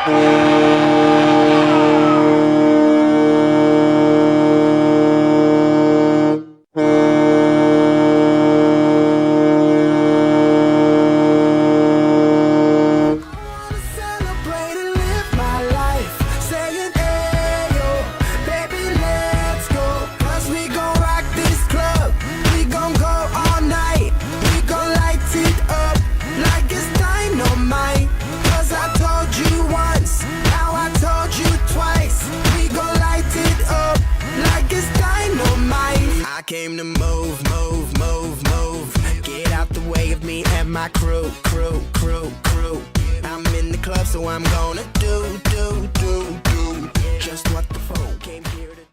Celebrate and live my life, saying ayo, baby let's go, 'cause we gon' rock this club, we gon' go all night, we gon' light it up like it's dynamite, 'cause I told you once, now I told you twice, we gon' light it up like it's dynamite. I came to move, move, move, move, get out the way of me and my crew, crew, crew, crew. I'm in the club, so I'm gonna do just what the phone came here to do.